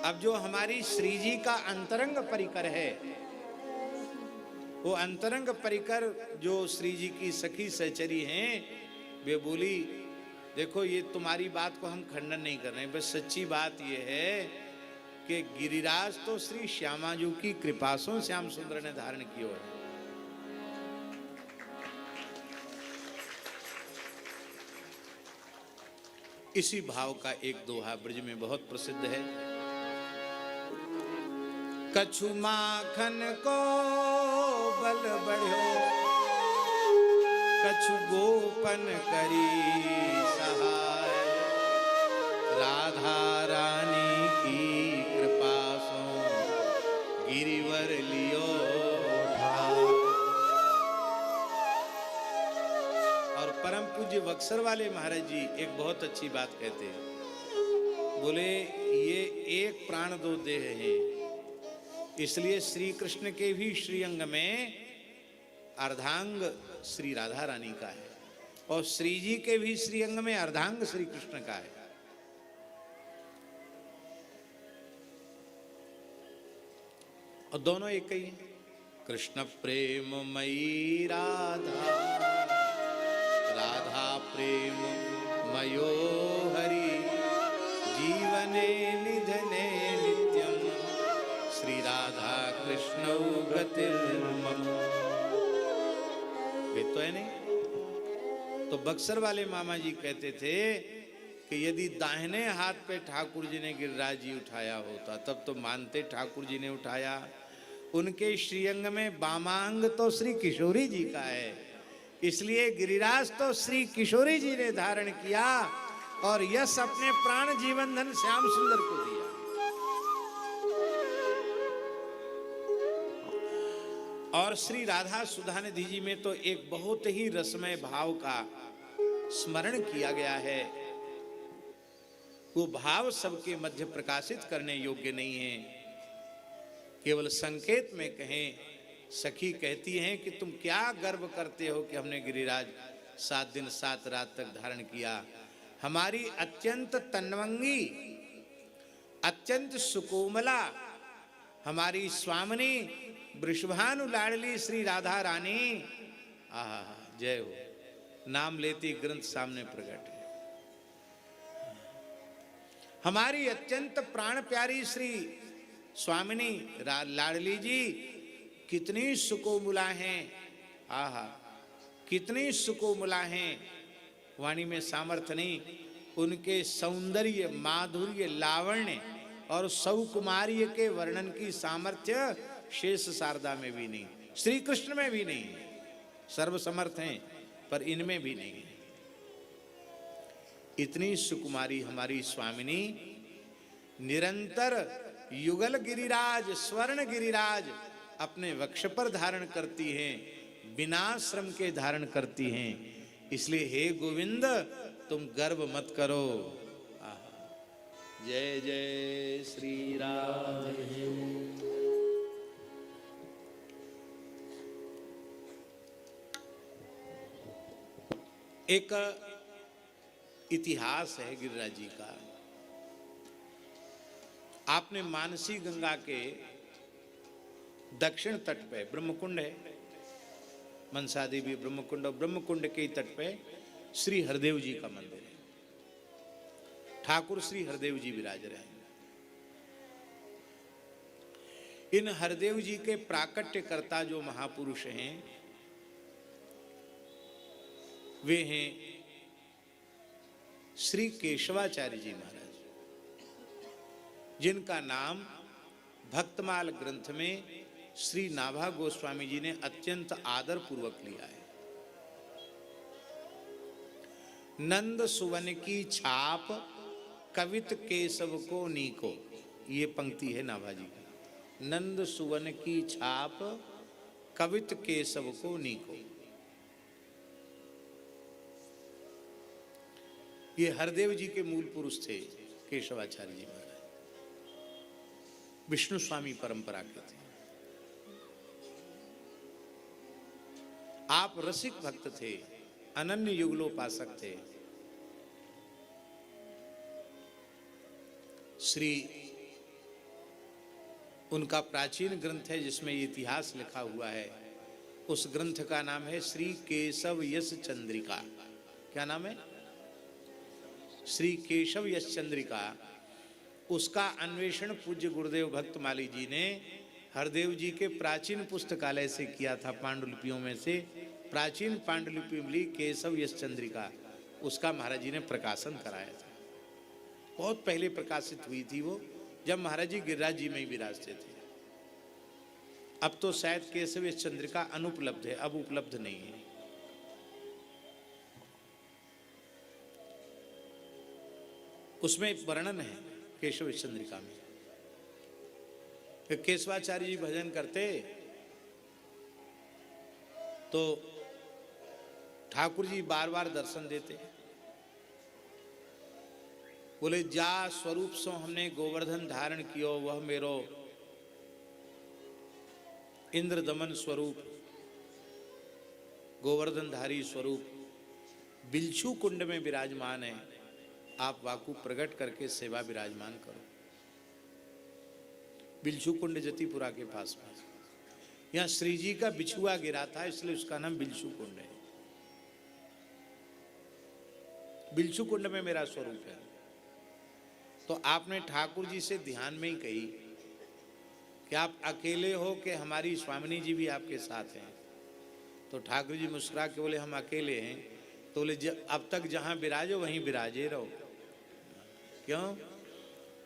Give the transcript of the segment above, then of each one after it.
अब जो हमारी श्री जी का अंतरंग परिकर है, वो अंतरंग परिकर जो श्री जी की सखी सहचरी हैं, वे बोली देखो ये तुम्हारी बात को हम खंडन नहीं कर रहे हैं, बस सच्ची बात ये है कि गिरिराज तो श्री श्यामाजू की कृपा से श्याम सुंदर ने धारण किया है। इसी भाव का एक दोहा ब्रज में बहुत प्रसिद्ध है। कछु माखन को बल बढ़ो, कछु गोपन करी सहाय, राधा रानी की कृपा सो गिरिवर लियो ठाव। और परम पूज्य बक्सर वाले महाराज जी एक बहुत अच्छी बात कहते हैं, बोले ये एक प्राण दो देह है, इसलिए श्री कृष्ण के भी श्रीअंग में अर्धांग श्री राधा रानी का है और श्री जी के भी श्रीअंग में अर्धांग श्री कृष्ण का है। और दोनों एक ही हैं। कृष्ण प्रेम मयी राधा, राधा प्रेम मयो हरि, जीवने निधने नित्यम श्री राधा कृष्ण गतिर्मम। वे तो है नहीं। तो बक्सर वाले मामा जी कहते थे कि यदि दाहिने हाथ पे ठाकुर जी ने गिरिराज जी उठाया होता तब तो मानते ठाकुर जी ने उठाया। उनके श्रीअंग में बामांग तो श्री किशोरी जी का है, इसलिए गिरिराज तो श्री किशोरी जी ने धारण किया और यश अपने प्राण जीवन धन श्याम सुंदर को दिया। और श्री राधा सुधानिधि जी में तो एक बहुत ही रसमय भाव का स्मरण किया गया है। वो भाव सबके मध्य प्रकाशित करने योग्य नहीं है, केवल संकेत में कहें। सखी कहती हैं कि तुम क्या गर्व करते हो कि हमने गिरिराज 7 दिन 7 रात तक धारण किया। हमारी अत्यंत तन्वंगी, अत्यंत सुकोमला हमारी स्वामिनी वृषभानु लाडली श्री राधा रानी, आहा जय हो, नाम लेती ग्रंथ सामने प्रकट है। हमारी अत्यंत प्राण प्यारी श्री स्वामिनी लाडली जी कितनी सुकोमला हैं, आहा कितनी सुकोमला हैं, वाणी में सामर्थ्य नहीं। उनके सौंदर्य, माधुर्य, लावण्य और सौकुमार्य के वर्णन की सामर्थ्य शेष शारदा में भी नहीं, श्री कृष्ण में भी नहीं। सर्वसमर्थ हैं पर इनमें भी नहीं। इतनी सुकुमारी हमारी स्वामिनी निरंतर युगल गिरिराज, स्वर्ण गिरिराज अपने वक्ष पर धारण करती हैं, बिना श्रम के धारण करती हैं। इसलिए हे गोविंद तुम गर्व मत करो। जय जय श्री राधे। एक इतिहास है गिरिराज जी का। आपने मानसी गंगा के दक्षिण तट पे ब्रह्मकुंड है, मनसा देवी ब्रह्मकुंड, और ब्रह्मकुंड के तट पे श्री हरदेव जी का मंदिर है। ठाकुर श्री हरदेव जी विराज रहे हैं। इन हरदेव जी के प्राकट्यकर्ता जो महापुरुष हैं वे हैं श्री केशवाचार्य जी महाराज, जिनका नाम भक्तमाल ग्रंथ में श्री नाभा गोस्वामी जी ने अत्यंत आदर पूर्वक लिया है। नंद सुवन की छाप कवित केशव को नीको, ये पंक्ति है नाभा जी की। नंद सुवन की छाप कवित केशव को नीको। ये हरदेव जी के मूल पुरुष थे केशवाचार्य जी महाराज, विष्णु स्वामी परंपरा के थे। आप रसिक भक्त थे, अनन्य युगलोपासक थे। श्री उनका प्राचीन ग्रंथ है जिसमें ये इतिहास लिखा हुआ है। उस ग्रंथ का नाम है श्री केशव यश चंद्रिका। क्या नाम है? श्री केशव यश चंद्रिका। उसका अन्वेषण पूज्य गुरुदेव भक्तमाली जी ने हरदेव जी के प्राचीन पुस्तकालय से किया था। पांडुलिपियों में से प्राचीन पांडुलिपि मिली केशव यश चंद्रिका, उसका महाराज जी ने प्रकाशन कराया था। बहुत पहले प्रकाशित हुई थी वो, जब महाराज जी गिरिराज जी में ही विराजते थे। अब तो शायद केशव यश चंद्रिका अनुपलब्ध है, अब उपलब्ध नहीं है। उसमें वर्णन है केशव यश चंद्रिका में। केशवाचार्य जी भजन करते तो ठाकुर जी बार बार दर्शन देते, बोले जा स्वरूप सो हमने गोवर्धन धारण कियो, वह मेरो इंद्र दमन स्वरूप, गोवर्धनधारी स्वरूप बिलछू कुंड में विराजमान है। आप वाकु प्रकट करके सेवा विराजमान करो। बिलछू कुंड जतिपुरा के पास में, यहाँ श्री जी का बिछुआ गिरा था, इसलिए उसका नाम बिलछू कुंड है। बिलछू कुंड में मेरा स्वरूप है। तो आपने ठाकुर जी से ध्यान में ही कही कि आप अकेले हो कि हमारी स्वामिनी जी भी आपके साथ हैं। तो ठाकुर जी मुस्कुरा के बोले हम अकेले हैं। तो बोले अब तक जहाँ विराजो वहीं विराजे रहो। क्यों?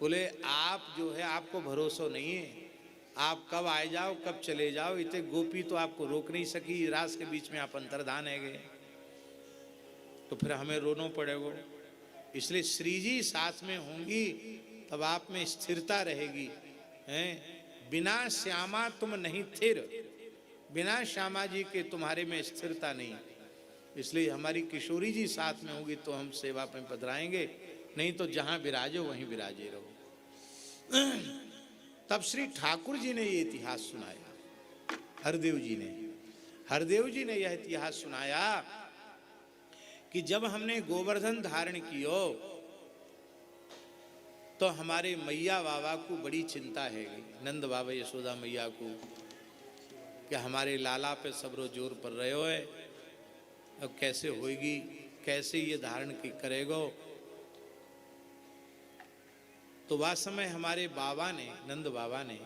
बोले आप जो है, आपको भरोसा नहीं है, आप कब आए जाओ कब चले जाओ, इतने गोपी तो आपको रोक नहीं सकी, रास के बीच में आप अंतर्धान है गए, तो फिर हमें रोना पड़ेगा। इसलिए श्री जी साथ में होंगी तब आप में स्थिरता रहेगी। हैं? बिना श्यामा तुम नहीं थिर, बिना श्यामा जी के तुम्हारे में स्थिरता नहीं। इसलिए हमारी किशोरी जी साथ में होगी तो हम सेवा में पधराएंगे, नहीं तो जहां विराजो वहीं विराजे रहो। तब श्री ठाकुर जी ने ये इतिहास सुनाया, हरदेव जी ने यह इतिहास सुनाया कि जब हमने गोवर्धन धारण कियो तो हमारे मैया बाबा को बड़ी चिंता है, नंद बाबा यशोदा मैया को, कि हमारे लाला पे सबरो जोर पर रहे हो है, अब कैसे होगी, कैसे ये धारण की करेगो। तो वह समय हमारे बाबा ने, नंद बाबा ने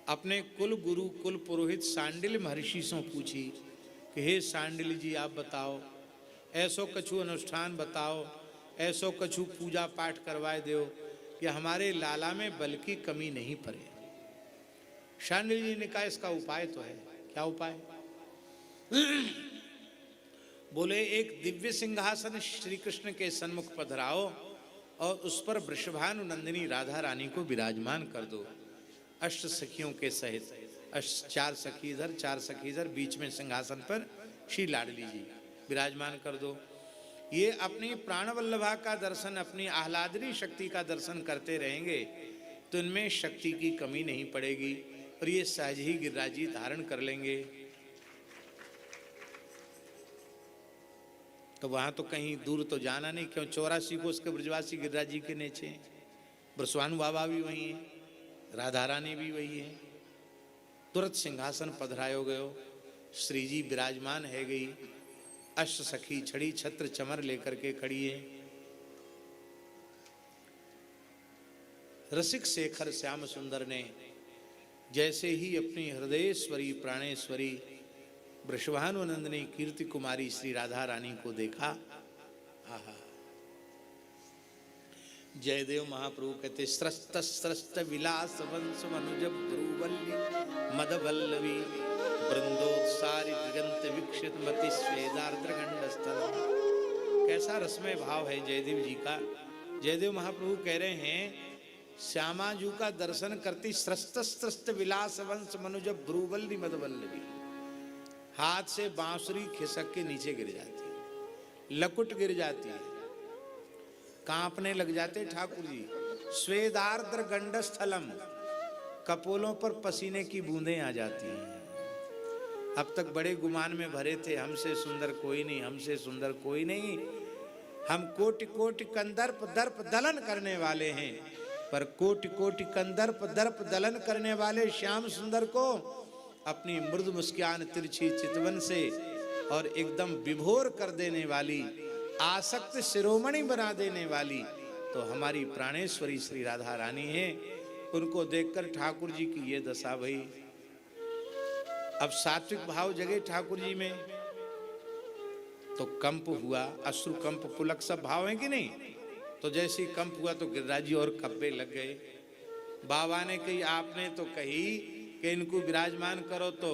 अपने कुल गुरु कुल पुरोहित सांडिल महर्षि से पूछी कि हे सांडिल जी आप बताओ, ऐसो कछु अनुष्ठान बताओ, ऐसो कछु पूजा पाठ करवाए दो कि हमारे लाला में बल की कमी नहीं पड़े। सांडिल जी ने कहा इसका उपाय तो है। क्या उपाय? बोले एक दिव्य सिंहासन श्री कृष्ण के सन्मुख पधराओ और उस पर वृषभानु नंदिनी राधा रानी को विराजमान कर दो, अष्ट सखियों के सहित। चार सखी इधर, चार सखी इधर, बीच में सिंहासन पर श्री लाडली जी विराजमान कर दो। ये अपनी प्राणवल्लभा का दर्शन, अपनी आह्लादनी शक्ति का दर्शन करते रहेंगे तो इनमें शक्ति की कमी नहीं पड़ेगी और ये सहज ही गिरिराजी धारण कर लेंगे। तो वहां तो कहीं दूर तो जाना नहीं, क्यों 84 को उसके ब्रजवासी गिरिराज जी के नीचे, ब्रस्वानु बाबा भी वही है, राधा रानी भी वही है। तुरंत सिंहासन पधरायो गयो, श्री जी विराजमान है गई, अष्ट सखी छड़ी छत्र चमर लेकर के खड़ी है। रसिक शेखर श्याम सुंदर ने जैसे ही अपनी हृदयेश्वरी प्राणेश्वरी वृषभानुनंदिनी कीर्ति कुमारी श्री राधा रानी को देखा, आहा, जयदेव महाप्रभु कहते स्रस्त स्रस्त विलास वंश मनुज भ्रुवल्ली मदवल्लवी वृंदोत्सारी दिगंत विक्षित मति स्वेदार्द्र गंडस्थल। कैसा रसमय भाव है जयदेव जी का। जयदेव महाप्रभु कह रहे हैं श्यामा जी का दर्शन करती स्रस्त स्रस्त विलास वंश मनुज भ्रुवल्ली मदवल्लवी, हाथ से बांसुरी खिसक के नीचे गिर जाती है, लकुट गिर जाती है, कांपने लग जाते ठाकुर जी। स्वेदार्द्र गंडस्थलम, कपोलों पर पसीने की बूंदें आ जाती हैं। अब तक बड़े गुमान में भरे थे, हमसे सुंदर कोई नहीं, हमसे सुंदर कोई नहीं, हम कोटि कोटि कंदर्प दर्प दलन करने वाले हैं, पर कोटि कोटि कंदर्प दर्प दलन करने वाले श्याम सुंदर को अपनी मृदु मुस्कान तिरछी चितवन से और एकदम विभोर कर देने वाली, आसक्त शिरोमणि बना देने वाली तो हमारी प्राणेश्वरी श्री राधा रानी है। उनको देखकर ठाकुर जी की ये दशा भई। अब सात्विक भाव जगे ठाकुर जी में तो कंप हुआ, अश्रु कंप पुलक सब भाव है कि नहीं। तो जैसे ही कंप हुआ तो गिरिराज जी और कब्बे लग गए। बाबा ने कही, आपने तो कही कि इनको विराजमान करो तो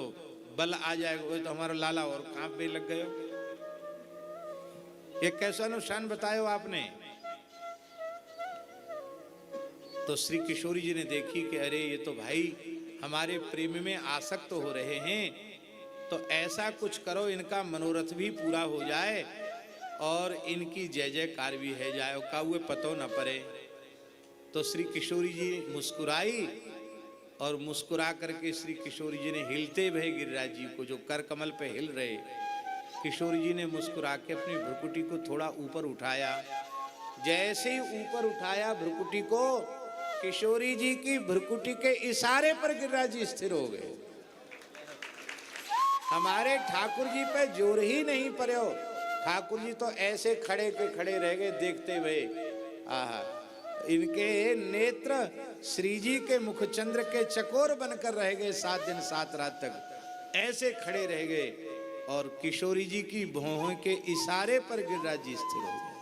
बल आ जाएगा, वो तो हमारा लाला और कांपे लग गए। ये कैसा अनुष्ठान बतायो आपने। तो श्री किशोरी जी ने देखी कि अरे ये तो भाई हमारे प्रेम में आसक्त हो रहे हैं, तो ऐसा कुछ करो इनका मनोरथ भी पूरा हो जाए और इनकी जय जयकार भी है जाए, का हुए पतो न पड़े। तो श्री किशोरी जी मुस्कुराई और मुस्कुरा करके श्री किशोरी जी ने हिलते भय गिरिराज जी को, जो कर कमल पे हिल रहे, किशोरी जी ने मुस्कुरा के अपनी भ्रुकुटी को थोड़ा ऊपर उठाया। जैसे ही ऊपर उठाया भ्रुकुटी को, किशोरी जी की भ्रुकुटी के इशारे पर गिरिराज जी स्थिर हो गए। हमारे ठाकुर जी पे जोर ही नहीं पड़े। ठाकुर जी तो ऐसे खड़े के खड़े रह गए देखते हुए। आहा, इनके नेत्र श्री जी के मुखचंद्र के चकोर बनकर रह गए 7 दिन 7 रात तक, ऐसे खड़े रह गए और किशोरी जी की भौहों के इशारे पर गिरिराज जी स्थिर हो गए।